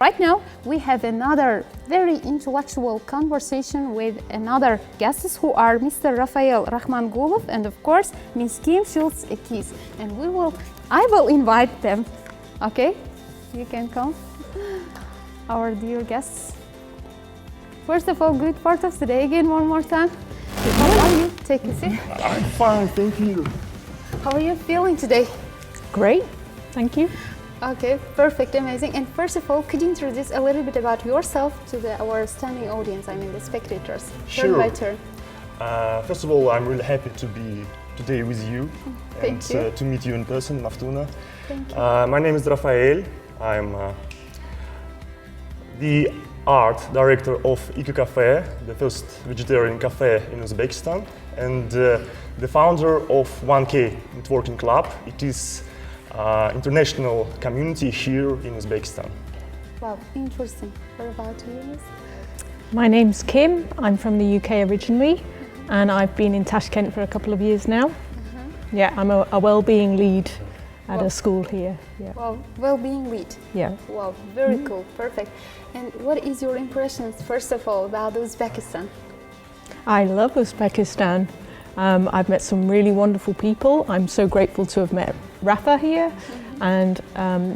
right now we have another very intellectual conversation with another guests who are Mr. Rafael Rahmangulov and of course Ms. Kim Schultz-Ekiz. And I will invite them. Okay, you can come, our dear guests. First of all, good part of the day again one more time. How are you? Take a seat. I'm fine, thank you. How are you feeling today? Great, thank you. Okay, perfect, amazing. And first of all, could you introduce a little bit about yourself to our standing audience, I mean the spectators, turn by turn? First of all, I'm really happy to be today with you and to meet you in person, Naftuna. Thank you. My name is Rafael. I'm the art director of Iki Cafe, the first vegetarian cafe in Uzbekistan, and the founder of 1K Networking Club. It is international community here in Uzbekistan. Wow, interesting. What about you, Miss? My name's Kim. I'm from the UK originally, and I've been in Tashkent for a couple of years now. Yeah, I'm a well-being lead at a school here. Yeah. Wow, well-being lead. Yeah. Wow, very cool, perfect. And what is your impressions, first of all, about Uzbekistan? I love Uzbekistan. I've met some really wonderful people. I'm so grateful to have met Rafa here, and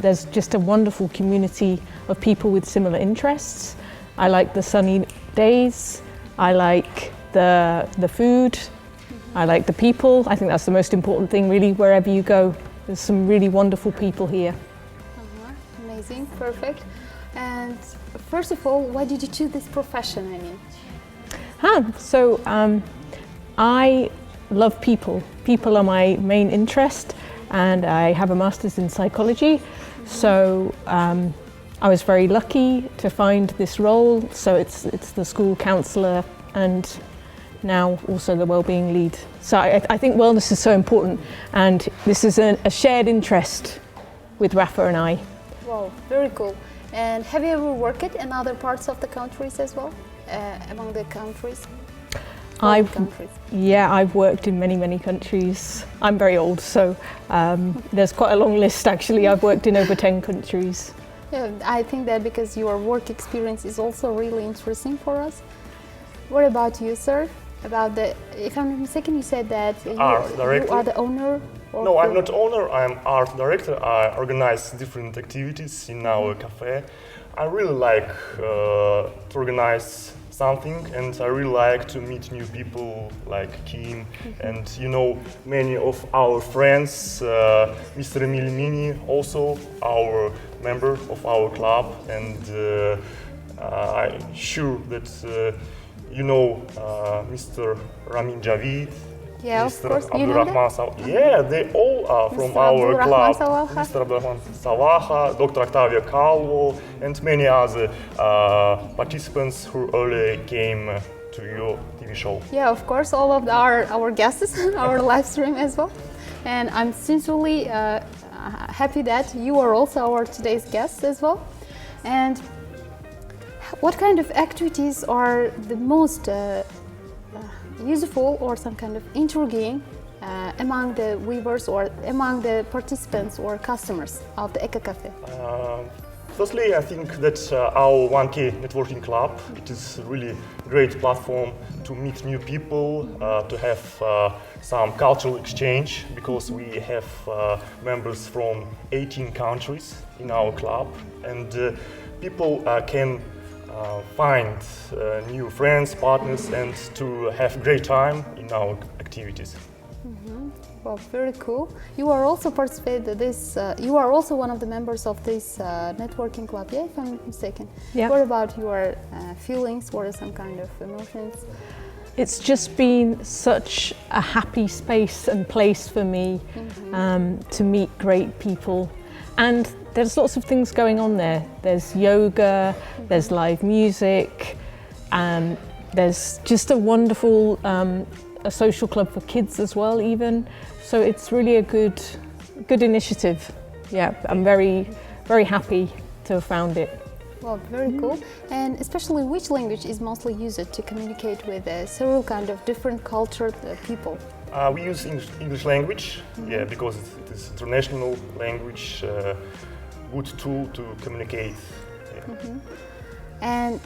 there's just a wonderful community of people with similar interests. I like the sunny days, I like the food, I like the people. I think that's the most important thing really, wherever you go. There's some really wonderful people here. Amazing, perfect. And first of all, why did you choose this profession, I mean? I love people. People are my main interest, and I have a master's in psychology. So I was very lucky to find this role. So it's the school counsellor and now also the wellbeing lead. So I think wellness is so important, and this is a shared interest with Rafa and I. Wow, very cool. And have you ever worked in other parts of the countries as well, among the countries? I've worked in many countries. I'm very old, so there's quite a long list actually. I've worked in over 10 countries. Yeah, I think that because your work experience is also really interesting for us. What about you, sir? If I'm not mistaken, you said that you are the owner? No, I'm not owner, I'm art director. I organize different activities in our cafe. I really like to organize something, and I really like to meet new people like Kim and many of our friends, Mr. Emil Mini, also our member of our club, and I'm sure that Mr. Ramin Javid, yeah, Mr. of course. Abdurrahman Sawaha. Yeah, they all are from our club. Mr. Abdurrahman Sawaha, Dr. Octavia Calvo, and many other participants who earlier came to your TV show. Yeah, of course, all of our guests, our live stream as well. And I'm sincerely happy that you are also our today's guest as well. And what kind of activities are the most useful or some kind of intriguing among the viewers or among the participants or customers of the Iki Cafe? Firstly, I think that our 1K Networking Club, it is a really great platform to meet new people, to have some cultural exchange, because we have members from 18 countries in our club, and people can find new friends, partners, and to have great time in our activities. Well, very cool. You are also participated this. You are also one of the members of this networking club, yeah, if I'm not mistaken. Yeah. What about your feelings? What are some kind of emotions? It's just been such a happy space and place for me to meet great people. And there's lots of things going on there. There's yoga, there's live music, there's just a wonderful a social club for kids as well even. So it's really a good initiative. Yeah, I'm very, very happy to have found it. Well, very cool. And especially which language is mostly used to communicate with several kind of different cultured people? We use English language, yeah, because it is international language, good tool to communicate. Yeah. And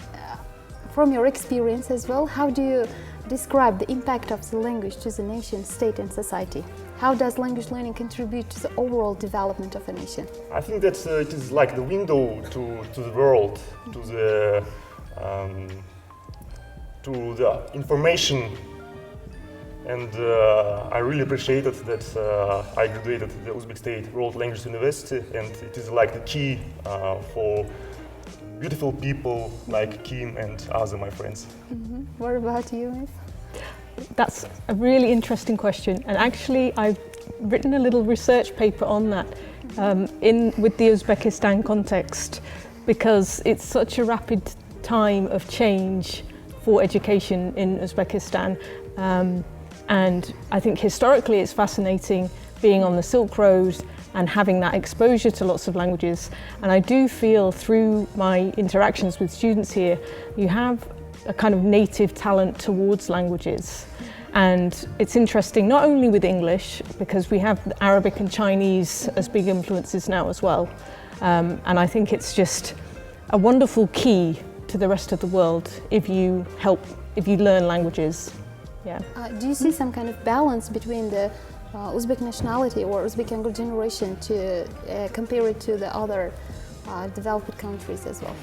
from your experience as well, how do you describe the impact of the language to the nation, state and society? How does language learning contribute to the overall development of a nation? I think that it is like the window to the world, to the information. And I really appreciated that I graduated at the Uzbek State World Language University, and it is like the key for beautiful people like Kim and other my friends. What about you, Miss? That's a really interesting question, and actually I've written a little research paper on that with the Uzbekistan context, because it's such a rapid time of change for education in Uzbekistan. And I think historically it's fascinating being on the Silk Road and having that exposure to lots of languages. And I do feel through my interactions with students here, you have a kind of native talent towards languages. And it's interesting not only with English, because we have Arabic and Chinese as big influences now as well. And I think it's just a wonderful key to the rest of the world if you learn languages. Yeah. Do you see some kind of balance between the Uzbek nationality or Uzbek younger generation to compare it to the other developed countries as well?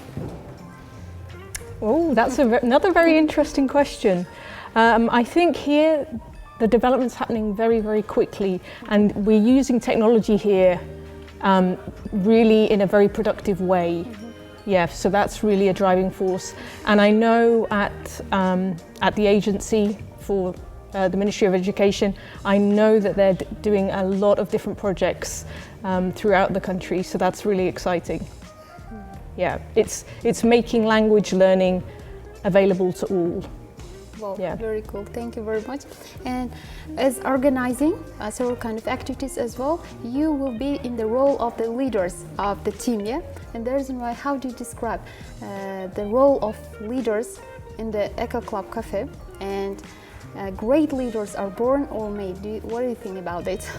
Oh, that's another very interesting question. I think here the development's happening very, very quickly, and we're using technology here really in a very productive way. Yeah, so that's really a driving force. And I know at the agency for the Ministry of Education, I know that they're doing a lot of different projects throughout the country, so that's really exciting. Yeah, it's making language learning available to all. Well, Yeah. Very cool. Thank you very much. And as organizing several kind of activities as well, you will be in the role of the leaders of the team, yeah? And the reason why, how do you describe the role of leaders in the Eco Club Cafe? And great leaders are born or made. What do you think about it?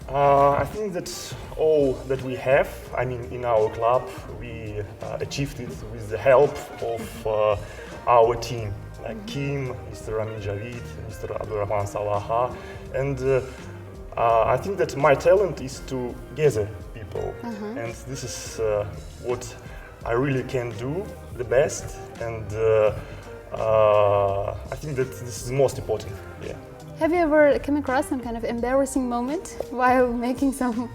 I think that all that we have, I mean, in our club, we achieved it with the help of our team, like Kim, Mr. Ramin Javid, Mr. Abdurrahman Salaha, and I think that my talent is to gather people, and this is what I really can do the best, and I think that this is the most important. Yeah. Have you ever come across some kind of embarrassing moment while making some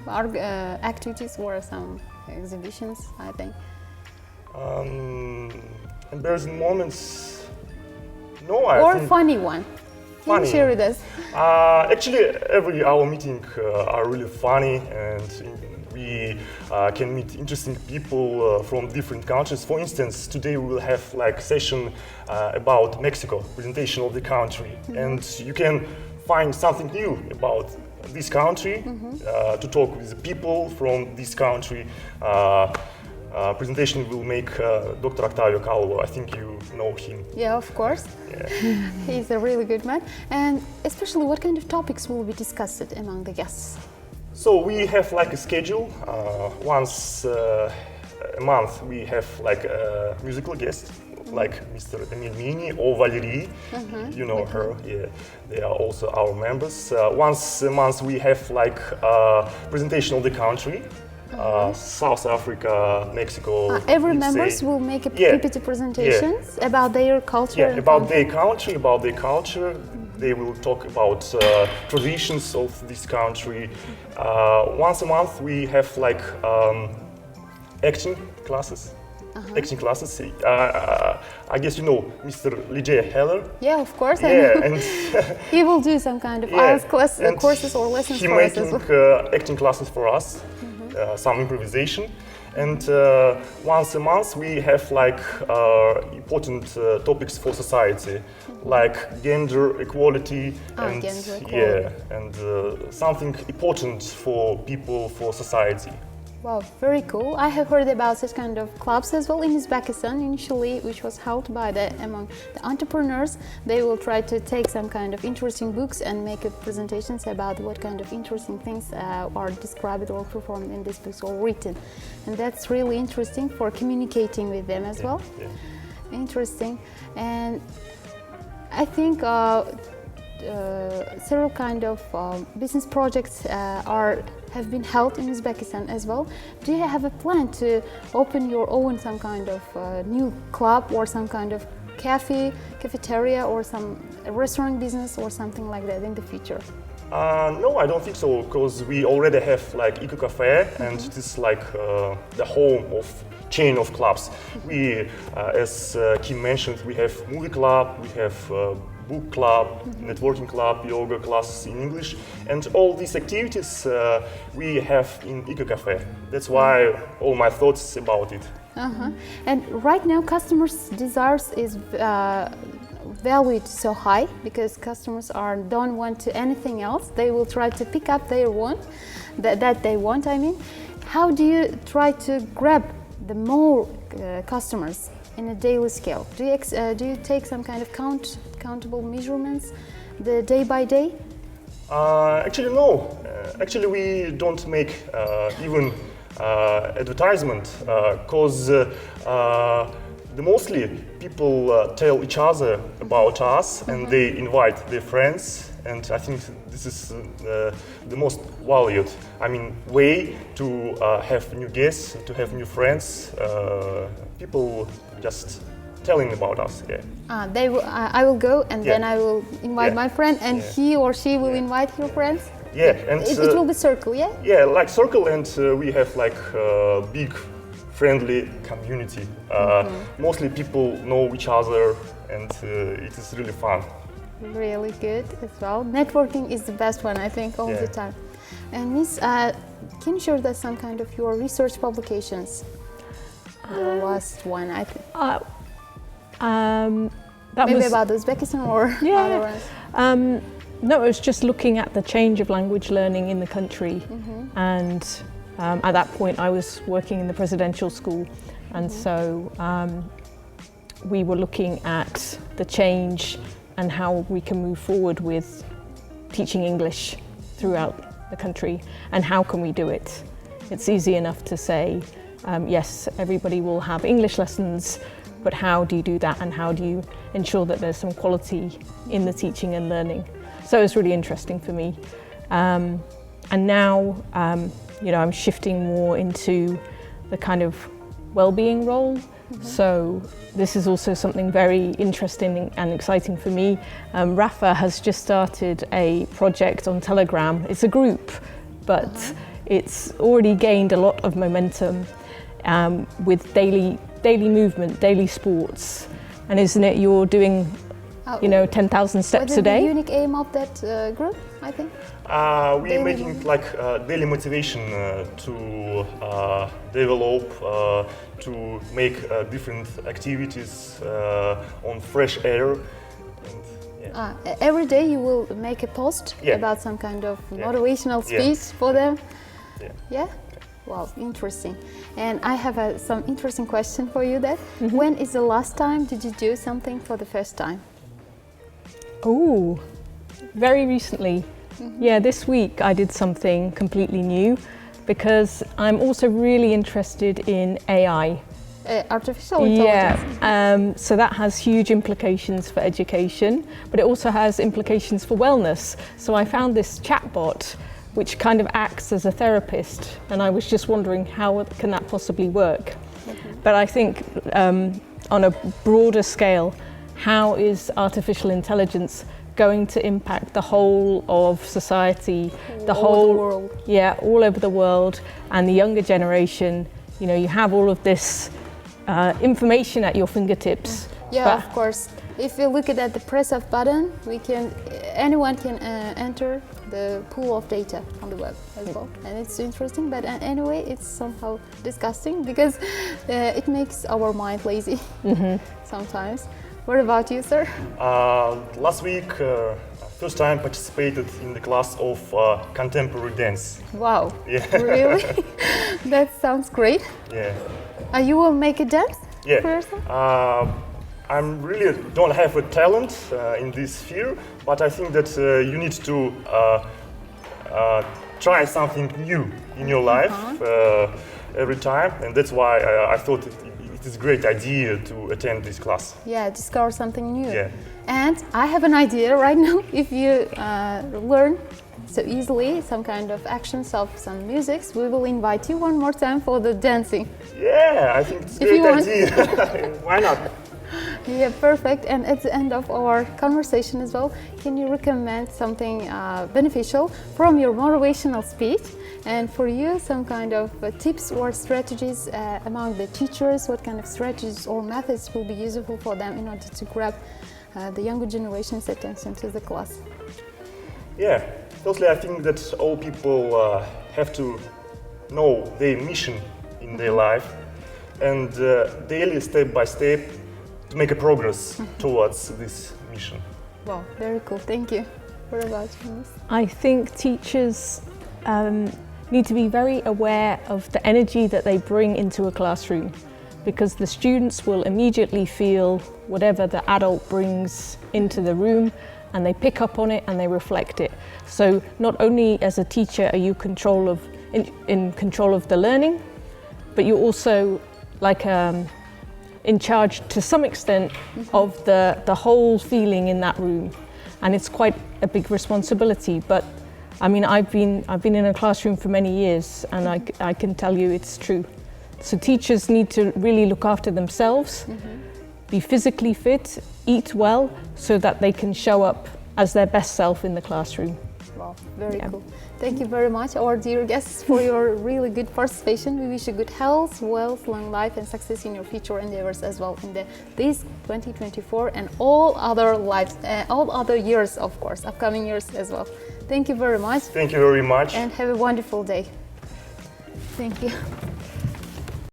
activities or some exhibitions, I think? Embarrassing moments? No, Or think funny one? Can funny. you share with us? Actually, every our meeting are really funny, and we can meet interesting people from different countries. For instance, today we will have like session about Mexico, presentation of the country, and you can find something new about this country, to talk with the people from this country. Presentation will make Dr. Octavio Calvo. I think you know him. Yeah, of course. Yeah. He's a really good man. And especially, what kind of topics will be discussed among the guests? So we have like a schedule. Once a month we have like a musical guest, like Mr. Emil Mini or Valerie. You know her. Yeah, they are also our members. Once a month we have like a presentation of the country. South Africa, Mexico. Every USA. members will make a PPT presentations about their culture. Yeah, about their country, about their culture. They will talk about traditions of this country. Once a month we have like acting classes. Acting classes. I guess you know Mr. Lijay Heller. Yeah, of course. Yeah, and he will do some kind of IELTS courses or lessons for us as well. He making acting classes for us, some improvisation. And once a month we have like important topics for society, like gender equality and gender equality. yeah, and something important for people, for society. Wow, very cool. I have heard about such kind of clubs as well in Uzbekistan initially, which was held by among the entrepreneurs. They will try to take some kind of interesting books and make presentations about what kind of interesting things are described or performed in these books or written. And that's really interesting for communicating with them as well. Yeah. Interesting. And I think several kind of business projects have been held in Uzbekistan as well. Do you have a plan to open your own some kind of new club or some kind of cafeteria or some restaurant business or something like that in the future? No, I don't think so, because we already have like Eco Cafe, and it is like the home of chain of clubs. We, as Kim mentioned, we have movie club, we have book club, networking club, yoga classes in English, and all these activities we have in Eco Cafe. That's why all my thoughts about it. And right now, customers' desires is valued so high because customers don't want to anything else. They will try to pick up their want that they want. I mean, how do you try to grab the more customers in a daily scale? Do you take some kind of countable measurements, the day by day? Actually, no. Actually, we don't make even advertisement, because mostly people tell each other about us and they invite their friends, and I think this is the most valued, way to have new guests, to have new friends. People just telling about us. Yeah. I will go and then I will invite my friend, and he or she will invite your friends. Yeah, and it will be circle, yeah. Yeah, like circle, and we have like big friendly community. Mostly people know each other, and it is really fun. Really good as well. Networking is the best one, I think, all the time. And Miss, can you share us some kind of your research publications? The last one, I think. Maybe about Uzbekistan or otherwise. No, it was just looking at the change of language learning in the country, and at that point I was working in the presidential school, and so we were looking at the change and how we can move forward with teaching English throughout the country, and how can we do it. It's easy enough to say, yes, everybody will have English lessons, but how do you do that, and how do you ensure that there's some quality in the teaching and learning? So it was really interesting for me. And now, I'm shifting more into the kind of well-being role. So this is also something very interesting and exciting for me. Rafa has just started a project on Telegram. It's a group, but it's already gained a lot of momentum with daily movement, daily sports. And isn't it, you're doing 10,000 steps a day? What is the unique aim of that group, I think? We're making like daily motivation to develop, to make different activities on fresh air. And, every day you will make a post about some kind of motivational speech for them? Yeah? Wow, interesting. And I have some interesting question for you then. When is the last time did you do something for the first time? Oh, very recently. Yeah, this week I did something completely new because I'm also really interested in AI. Artificial intelligence. Yeah, so that has huge implications for education, but it also has implications for wellness. So I found this chatbot which kind of acts as a therapist, and I was just wondering how can that possibly work. But I think on a broader scale, how is artificial intelligence going to impact the whole of society, the whole world? Yeah, all over the world, and the younger generation. You have all of this information at your fingertips. Yeah, of course. If you look at the press of button, anyone can enter the pool of data on the web as well, and it's interesting. But anyway, it's somehow disgusting because it makes our mind lazy sometimes. What about you, sir? Last week, I first time participated in the class of contemporary dance. Wow. Yeah. Really? That sounds great. Yeah. You will make a dance Yeah. for yourself? I really don't have a talent in this sphere, but I think that you need to try something new in your life every time, and that's why I thought it is a great idea to attend this class. Yeah, discover something new. Yeah. And I have an idea right now. If you learn so easily some kind of actions of some musics, we will invite you one more time for the dancing. Yeah, I think it's a If you great want. idea. Why not? Yeah, perfect. And at the end of our conversation as well, can you recommend something beneficial from your motivational speech? And for you, some kind of tips or strategies among the teachers, what kind of strategies or methods will be useful for them in order to grab the younger generation's attention to the class? Yeah, firstly, I think that all people have to know their mission in their life and daily, step by step, to make a progress towards this mission. Wow, very cool. Thank you. What about you, Miss? I think teachers need to be very aware of the energy that they bring into a classroom, because the students will immediately feel whatever the adult brings into the room, and they pick up on it and they reflect it. So not only as a teacher are you in control of the learning, but you're also like in charge to some extent of the whole feeling in that room, and it's quite a big responsibility. But I mean, I've been in a classroom for many years, and I can tell you it's true. So teachers need to really look after themselves, be physically fit, eat well, so that they can show up as their best self in the classroom. Wow, very cool. Thank you very much, our dear guests, for your really good participation. We wish you good health, wealth, long life, and success in your future endeavors as well in this 2024 and all other years, of course, upcoming years as well. Thank you very much. Thank you very much. And have a wonderful day. Thank you.